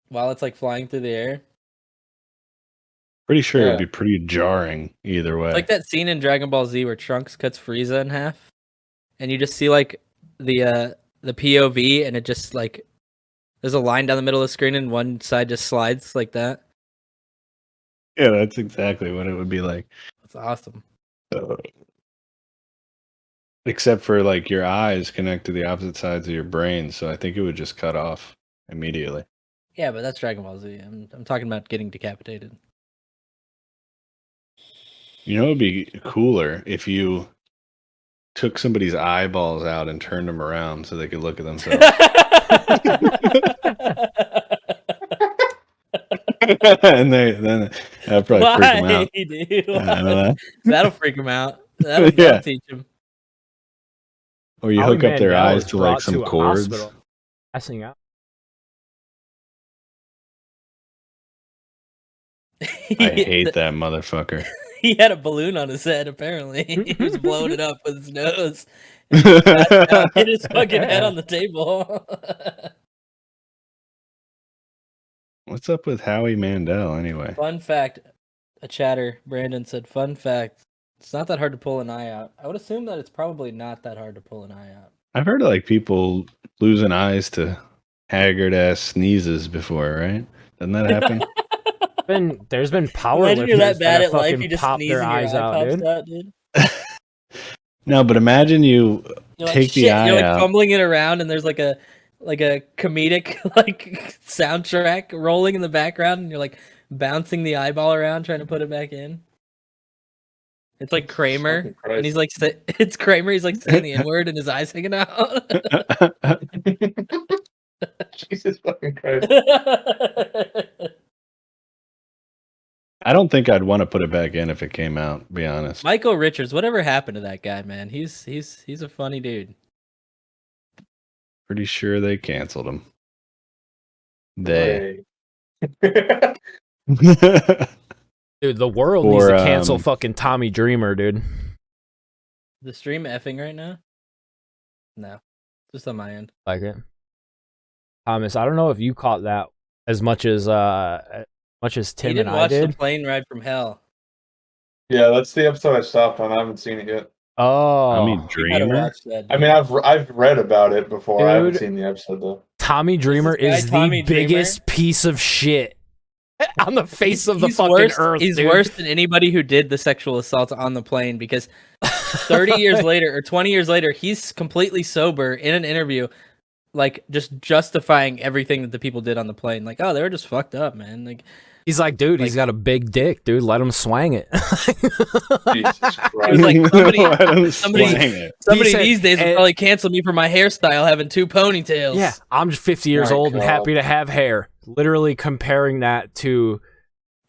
while it's like flying through the air. Pretty sure Yeah. it'd be pretty jarring either way. It's like that scene in Dragon Ball Z where Trunks cuts Frieza in half, and you just see like the POV, and it just like there's a line down the middle of the screen, and one side just slides like that. Yeah, that's exactly what it would be like. That's awesome. Except for like your eyes connect to the opposite sides of your brain, so I think it would just cut off immediately. Yeah, but that's Dragon Ball Z. I'm talking about getting decapitated. You know, it'd be cooler if you took somebody's eyeballs out and turned them around so they could look at themselves. And then that'd probably freak them Why, out. dude? I don't know. That'll freak them out. That'll Yeah. teach them. Or you Howie hook up their Mandel eyes was to like brought some to a cords. hospital, passing out. I hate that motherfucker. He had a balloon on his head, apparently. He was blowing it up with his nose. Hit his fucking head on the table. What's up with Howie Mandel anyway? Fun fact, a chatter, Brandon said, fun fact, it's not that hard to pull an eye out. I would assume that it's probably not that hard to pull an eye out. I've heard of like people losing eyes to haggard ass sneezes before, right? Doesn't that happen? There's been power Imagine you're that lifters bad that at life, fucking you just pop sneeze their and your eyes eye out, pops dude. out, dude. No, but imagine you You're like, take the shit, eye you're like out. fumbling it around and there's like a comedic like soundtrack rolling in the background and you're like bouncing the eyeball around trying to put it back in. It's like Kramer Fucking and he's Christ. like it's Kramer, he's like saying the N-word and his eyes hanging out. Jesus fucking Christ. I don't think I'd want to put it back in if it came out, to be honest. Michael Richards, whatever happened to that guy, man? He's a funny dude. Pretty sure they canceled him. They. Hey. Dude, the world Or, needs to cancel fucking Tommy Dreamer, dude. The stream effing right now? No. Just on my end. Like it. Thomas, I don't know if you caught that as much as Tim He didn't and I watch did. The Plane Ride from Hell. Yeah, that's the episode I stopped on. I haven't seen it yet. Oh, I mean, You gotta Dreamer. watch that. I mean, I've read about it before. I haven't Dude. seen the episode though. Tommy Dreamer guy, is the Tommy Dreamer? biggest piece of shit on the face of the He's fucking worse, earth. He's dude. worse than anybody who did the sexual assault on the plane because 30 years later or 20 years later, he's completely sober in an interview, like just justifying everything that the people did on the plane. Like, oh, they were just fucked up, man. Like, He's like, dude, he's got a big dick, dude. Let him swang it. Jesus he's Christ. like somebody Let him somebody- swing it. somebody said- these days would and- probably cancel me for my hairstyle having 2 ponytails. Yeah, I'm just 50 years My old and God. happy to have hair. Literally comparing that to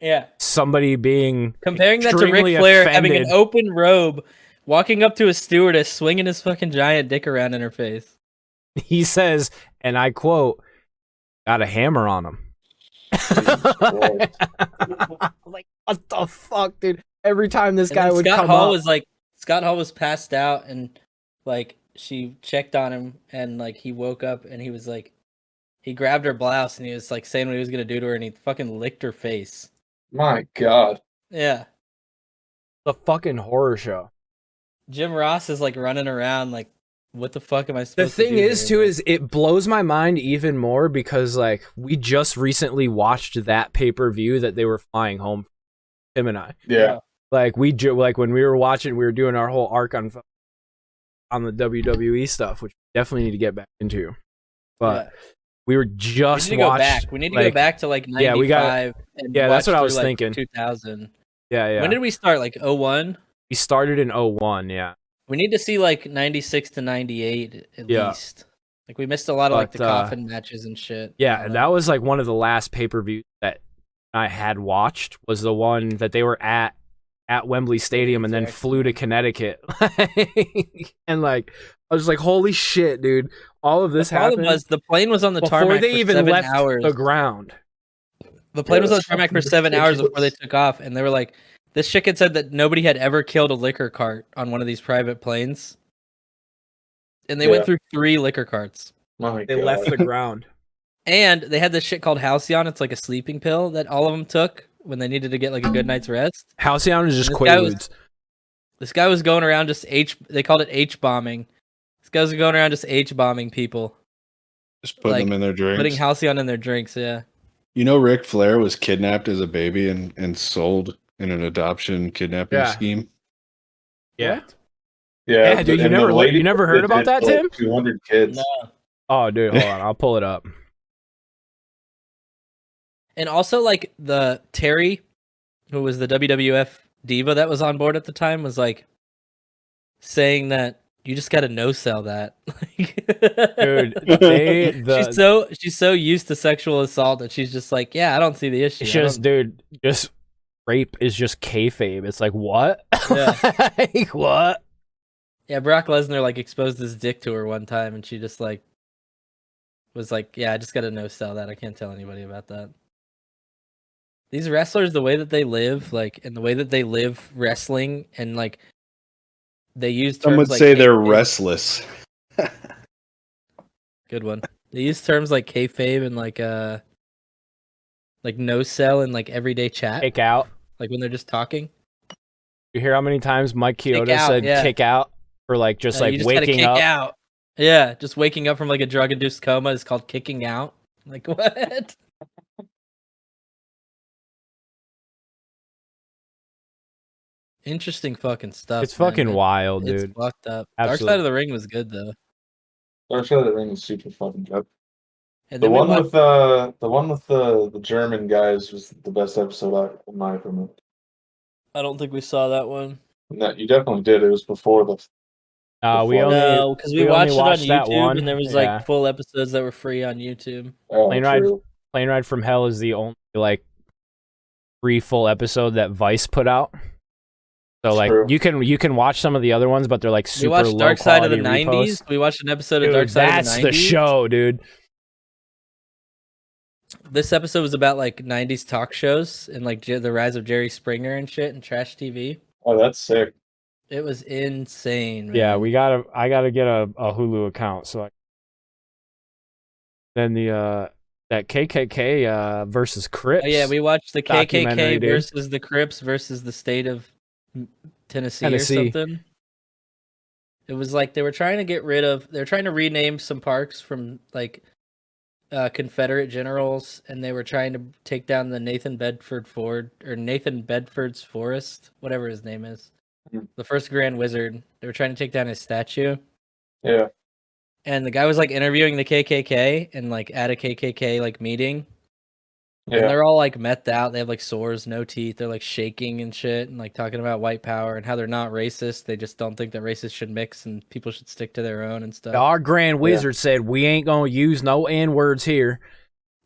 Yeah. somebody being Comparing that to Ric extremely Flair having an offended. open robe, walking up to a stewardess, swinging his fucking giant dick around in her face. He says, and I quote, got a hammer on him. Christ. Like, what the fuck, dude? Every time this And guy then would Scott come Hall up, was like, Scott Hall was passed out, and like she checked on him, and like he woke up, and he was like, he grabbed her blouse, and he was like saying what he was gonna do to her, and he fucking licked her face. My God. Yeah, the fucking horror show. Jim Ross is like running around, like, what the fuck am I The supposed to do? thing is, here? too, is it blows my mind even more because, like, we just recently watched that pay-per-view that they were flying home, Tim and I. Yeah. Like, like when we were watching, we were doing our whole arc on the WWE stuff, which we definitely need to get back into. But we were we just need to go watched, back. We need to go like- back to like 95. Yeah, we gotta- and yeah, that's watch what I was through, like, thinking. 2000. Yeah. When did we start? Like 01? We started in 01, yeah. We need to see like 96 to 98 at Yeah. least. Like we missed a lot of like the But, coffin matches and shit. Yeah, all and that was like one of the last pay-per-views that I had watched was the one that they were at Wembley Stadium and then Exactly. flew to Connecticut. And like I was like, holy shit, dude. All of this The problem happened was the plane was on the before tarmac they for even 7 left hours. the ground. The plane Yeah, was on the that's tarmac for fucking 7 hours before they ridiculous. took off, and they were like, this chick had said that nobody had ever killed a liquor cart on one of these private planes. And they went Yeah. through 3 liquor carts. My They God. left the ground. And they had this shit called Halcyon. It's like a sleeping pill that all of them took when they needed to get like a good night's rest. Halcyon is just This guy was- Quaaludes. This guy was going around just they called it H-bombing. This guy was going around just H-bombing people, Just putting like, them in their drinks. putting Halcyon in their drinks, yeah. You know, Ric Flair was kidnapped as a baby and sold in an adoption kidnapping Yeah. scheme. Yeah. Yeah, Yeah, dude, you and the never- lady you never heard did about that, like Tim? 200 kids. No. Oh, dude, hold on. I'll pull it up. And also, like, the Terry, who was the WWF diva that was on board at the time, was like saying that you just gotta no-sell that. Dude, she's so used to sexual assault that she's just like, yeah, I don't see the issue. It's I just, dude, just rape is just kayfabe. It's like, what? Yeah. Like, what? Yeah, Brock Lesnar like exposed his dick to her one time, and she just like was like, "Yeah, I just gotta no-sell that. I can't tell anybody about that." These wrestlers, the way that they live, like, and the way that they live wrestling, and like they use terms Some would like say they're kayfabe- restless. Good one. They use terms like kayfabe and like like no cell and like everyday chat, Kick out. like when they're just talking. You hear how many times Mike Chioda out, said yeah. kick out for like just like you just gotta waking kick up? out. Yeah, just waking up from like a drug-induced coma is called kicking out. Like what? Interesting fucking stuff. It's fucking man. wild, It's dude. fucked up. Absolutely. Dark Side of the Ring was good though. Dark Side of the Ring is super fucking good. And The then we one watched- with the German guys was the best episode in my opinion. I don't think we saw that one. No, you definitely did. It was before the. We Before- only No, because we we only watched it on watched that YouTube, one. and there was Yeah. like full episodes that were free on YouTube. Oh, Plane Ride. true. Plane Ride from Hell is the only like free full episode that Vice put out. So like True. you can watch some of the other ones, but they're like We super watched low Dark Side of the quality '90s. reposts. We watched an episode of Dude, Dark Side that's of the '90s. the show, dude. This episode was about like '90s talk shows and like the rise of Jerry Springer and shit and trash TV. Oh, that's sick. It was insane. Man. Yeah, I gotta get a Hulu account. So then the that KKK versus Crips. Oh yeah, we watched the documentary, KKK dude. versus the Crips versus the state of Tennessee or Tennessee. something. It was like they were trying to get rid of. They were trying to rename some parks from like Confederate generals, and they were trying to take down the Nathan Bedford's Forest, whatever his name is, the first Grand Wizard. They were trying to take down his statue. Yeah. And the guy was like interviewing the KKK and like at a KKK like meeting. And Yeah. they're all like methed out. They have like sores, no teeth. They're like shaking and shit and like talking about white power and how they're not racist. They just don't think that races should mix and people should stick to their own and stuff. Our Grand Wizard said we ain't gonna use no N words here.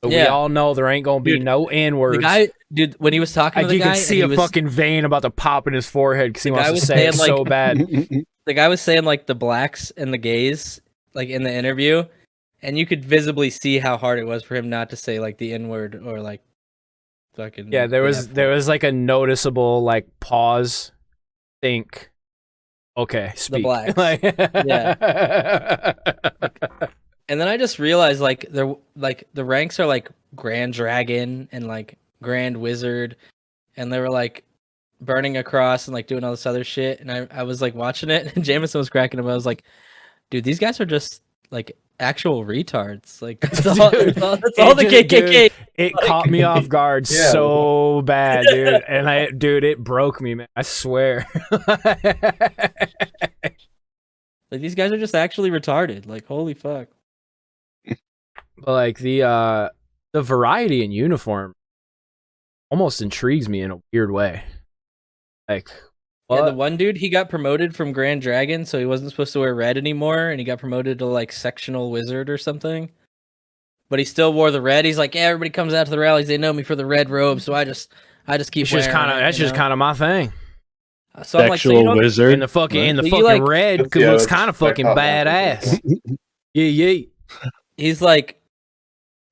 So we Yeah. all know there ain't gonna be Dude, no N words. The guy, dude, when he was talking Like to the you guy, can see a and he was, fucking vein about to pop in his forehead because he The wants guy to was say it saying, so like- bad. the guy was saying like the blacks and the gays, like in the interview, and you could visibly see how hard it was for him not to say like the N word or like fucking. Yeah, there the was F there word. was like a noticeable like pause, think. Okay, speak. blacks. Like, And then I just realized like they're like the ranks are like Grand Dragon and like Grand Wizard, and they were like burning a cross and like doing all this other shit. And I was like watching it, and Jameson was cracking him. I was like, dude, these guys are just like actual retards. Like that's all, Dude, that's all the it just- KKK. It caught me off guard Yeah. so bad, dude. And it broke me, man. I swear. Like these guys are just actually retarded. Like holy fuck. But like the variety in uniform almost intrigues me in a weird way. Like, Yeah, the what? one dude, he got promoted from Grand Dragon, so he wasn't supposed to wear red anymore, and he got promoted to like sectional wizard or something. But he still wore the red. He's like, yeah, everybody comes out to the rallies. They know me for the red robe, so I just keep It's just wearing kind of it, that's you just know? kind of my thing. So I'm like, so you Sexual don't, wizard. In the fucking So you fucking like- red Yeah, looks that's- kind of that fucking caught my attention. badass. Yeah. he's like,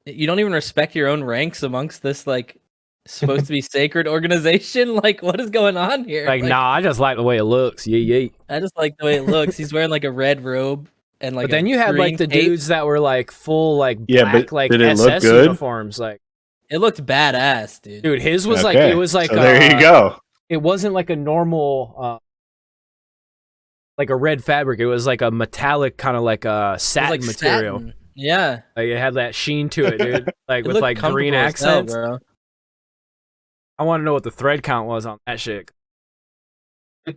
you don't even respect your own ranks amongst this like supposed to be sacred organization. Like, what is going on here? Like, nah, I just like the way it looks. Yeah. I just like the way it looks. He's wearing like a red robe and like. But then you had like the dudes. dudes that were like full like Yeah, black but like did it SS look good? uniforms. Like, It looked badass, dude. dude, his was like Okay, it was like so there you go. It wasn't like a normal like a red fabric. It was like a metallic kind of like a It was, satin like, material. satin. Yeah. Like it had that sheen to it, dude. Like It with looked like green comfortable as hell, accents. bro. I want to know what the thread count was on that shit.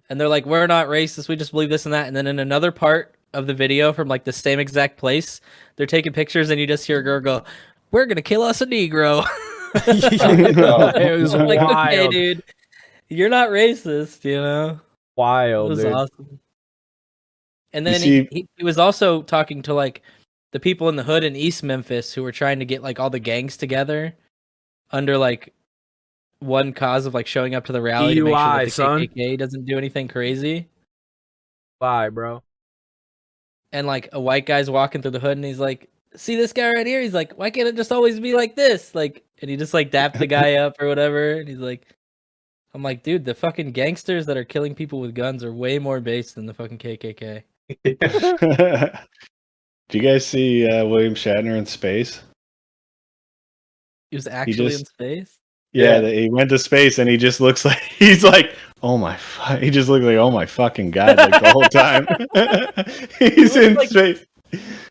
And they're like, we're not racist. We just believe this and that. And then in another part of the video from like the same exact place, they're taking pictures and you just hear a girl go, we're going to kill us a Negro. It was I'm like, okay, wild. dude. You're not racist, you know? It Wild, was dude. awesome. And then You he was also talking to like the people in the hood in East Memphis who were trying to get like all the gangs together under like one cause of like showing up to the rally to make sure that DUI, the son. KKK doesn't do anything crazy. Bye, bro. And like a white guy's walking through the hood and he's like, see this guy right here? He's like, why can't it just always be like this? Like, and he just like dapped the guy up or whatever. And he's like, I'm like, dude, the fucking gangsters that are killing people with guns are way more based than the fucking KKK. Do you guys see William Shatner in space? He was actually in just- space. Yeah, he went to space and he just looks like he's like, oh my, he just looks like, oh my fucking god, like the whole time. He's in like- space.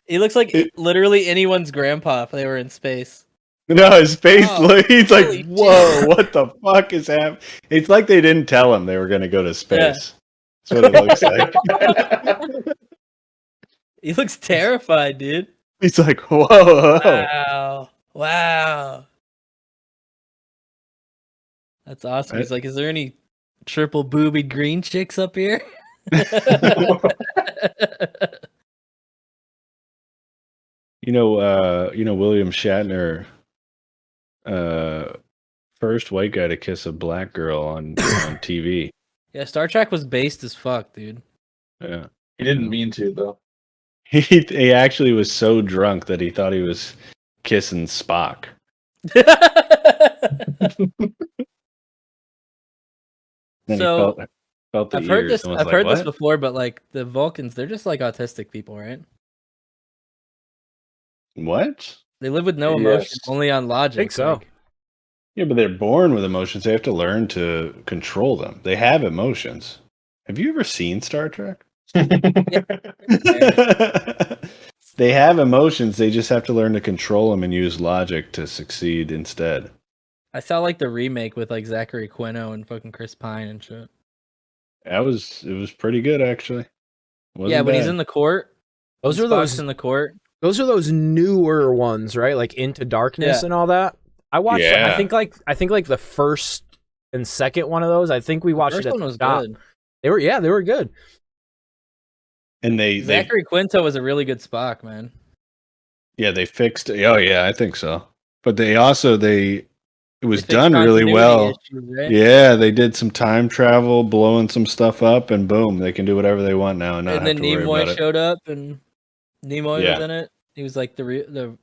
He looks like literally anyone's grandpa if they were in space. No, his face. Oh, He's holy like, shit. whoa, what the fuck is happening? It's like they didn't tell him they were going to go to space. That's what it looks like. He looks terrified, dude. He's like, whoa. Wow. That's awesome. He's like, is there any triple boobied green chicks up here? You know, William Shatner, first white guy to kiss a black girl on TV. Yeah, Star Trek was based as fuck, dude. Yeah. He didn't mean to, though. He actually was so drunk that he thought he was kissing Spock. Then So, he felt the I've heard ears this. and was I've like, heard this "What?" before, but like the Vulcans, they're just like autistic people, right? What? They live with no emotion, Yes. only on logic. think so. like- Yeah, but they're born with emotions. They have to learn to control them. They have emotions. Have you ever seen Star Trek? They have emotions. They just have to learn to control them and use logic to succeed instead. I saw like the remake with like Zachary Quino and fucking Chris Pine and shit. It was pretty good actually. Yeah, when he's in the court. Those when are Spock's those. in the court. Those are those newer ones, right? Like Into Darkness Yeah. and all that. I watched. Yeah. I think like the first and second one of those. I think we watched First it. At one the was top. good. They were good. and they Zachary Quinto was a really good Spock, man. they fixed it. Oh yeah, I think so. But it was They fixed done really continuity well. issues, right? Yeah, they did some time travel, blowing some stuff up, and boom, they can do whatever they want now and not And have then to worry Nimoy about it. showed up, and Nimoy Yeah. was in it. He was like the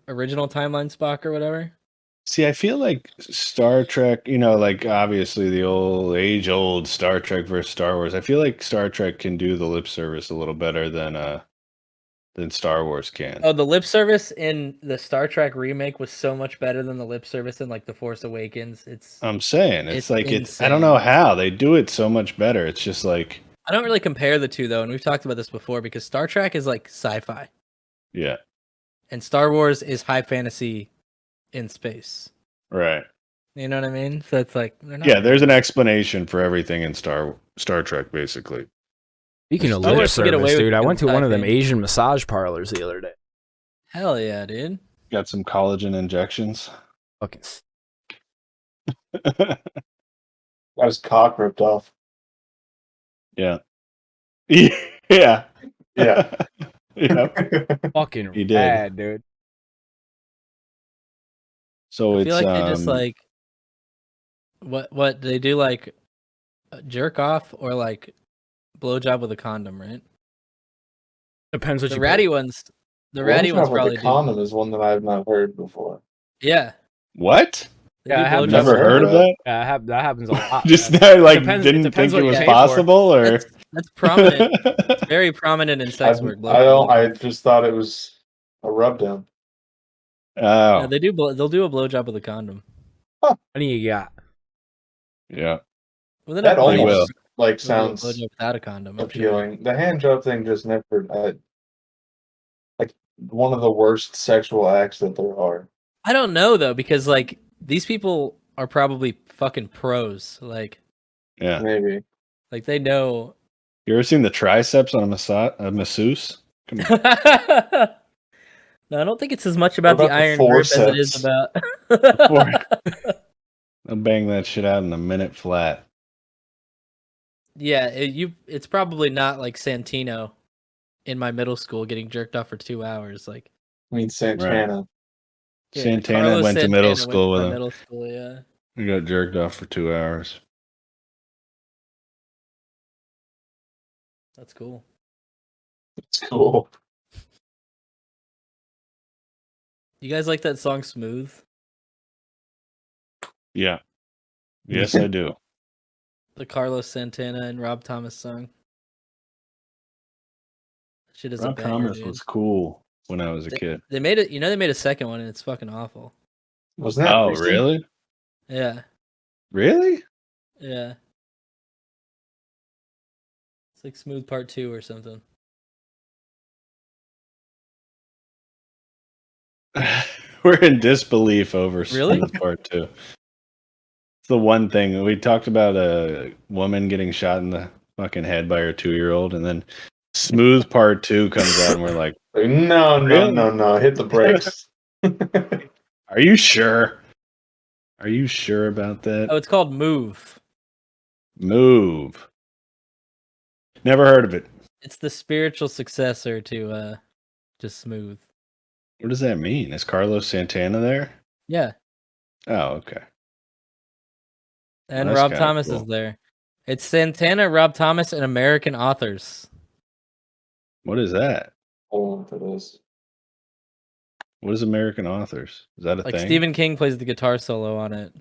original timeline Spock or whatever. See, I feel like Star Trek, like obviously the age-old Star Trek versus Star Wars. I feel like Star Trek can do the lip service a little better than Star Wars can. Oh, the lip service in the Star Trek remake was so much better than the lip service in like The Force Awakens. I'm saying it's I don't insane. know how they do it so much better. It's just like, I don't really compare the two though, and we've talked about this before because Star Trek is like sci-fi, yeah, and Star Wars is high fantasy in space. right. You know what I mean? So it's like they're not Yeah, there's an explanation for everything in Star Trek, basically. Speaking of Star lip Wars can get away service, with dude, I doing went to one of them sci-fi. Asian massage parlors the other day. Hell yeah, dude. Got some collagen injections. Fucking Got his cock ripped off. Yeah. Yeah. Yeah. Yeah. fucking He did. rad, dude. So I it's feel like they just like what they do, like jerk off or like blowjob with a condom, right? Depends what The you ratty ones. The ratty Blowjob ones with probably a do. condom is one that I have not heard before. Yeah. what? They Yeah, do I have blowjobs Never with- heard of that? Yeah, that happens a lot. Just man. now, like Depends- didn't depends think what it you was pay for. possible, or That's prominent. Very prominent in sex work. I just thought it was a rub down. Oh, No, they do. They'll do a blowjob with a condom. How many you got? yeah. Well, then That if money, will. almost like they'll do a sounds blowjob without a condom. I'm sure. appealing. The hand job thing just never like one of the worst sexual acts that there are. I don't know though, because like these people are probably fucking pros. Like Yeah. Maybe. they know. You ever seen the triceps on a masseuse? Come on. No, I don't think it's as much about, What the about the iron grip as it is forceps? about. They'll bang that shit out in a minute flat. Yeah, it's probably not like Santino in my middle school getting jerked off for 2 hours. Like I mean Santana. yeah, Santana Carlos went to Santana middle school with my him. Middle school, yeah. He got jerked off for 2 hours. That's cool. It's cool. You guys like that song "Smooth"? Yeah. Yes, I do. The Carlos Santana and Rob Thomas song. Shit is a Rob banger, Thomas dude. was cool when I was a kid. They made it. You know, they made a second one, and it's fucking awful. Wasn't that? Oh, recent? really? Yeah. Really? Yeah. It's like Smooth Part 2 or something. We're in disbelief over Really? Smooth Part 2. It's the one thing. We talked about a woman getting shot in the fucking head by her 2-year-old, and then Smooth Part 2 comes out, and we're like, No, Really? hit the brakes. are you sure? Are you sure about that? Oh, it's called Move. Move. Never heard of it. It's the spiritual successor to just Smooth. What does that mean? Is Carlos Santana there? Yeah. Oh, okay. And That's Rob kinda Thomas cool. is there. It's Santana, Rob Thomas, and American authors. What is that? Hold on to this. What is American authors? Is that a Like thing? Stephen King plays the guitar solo on it.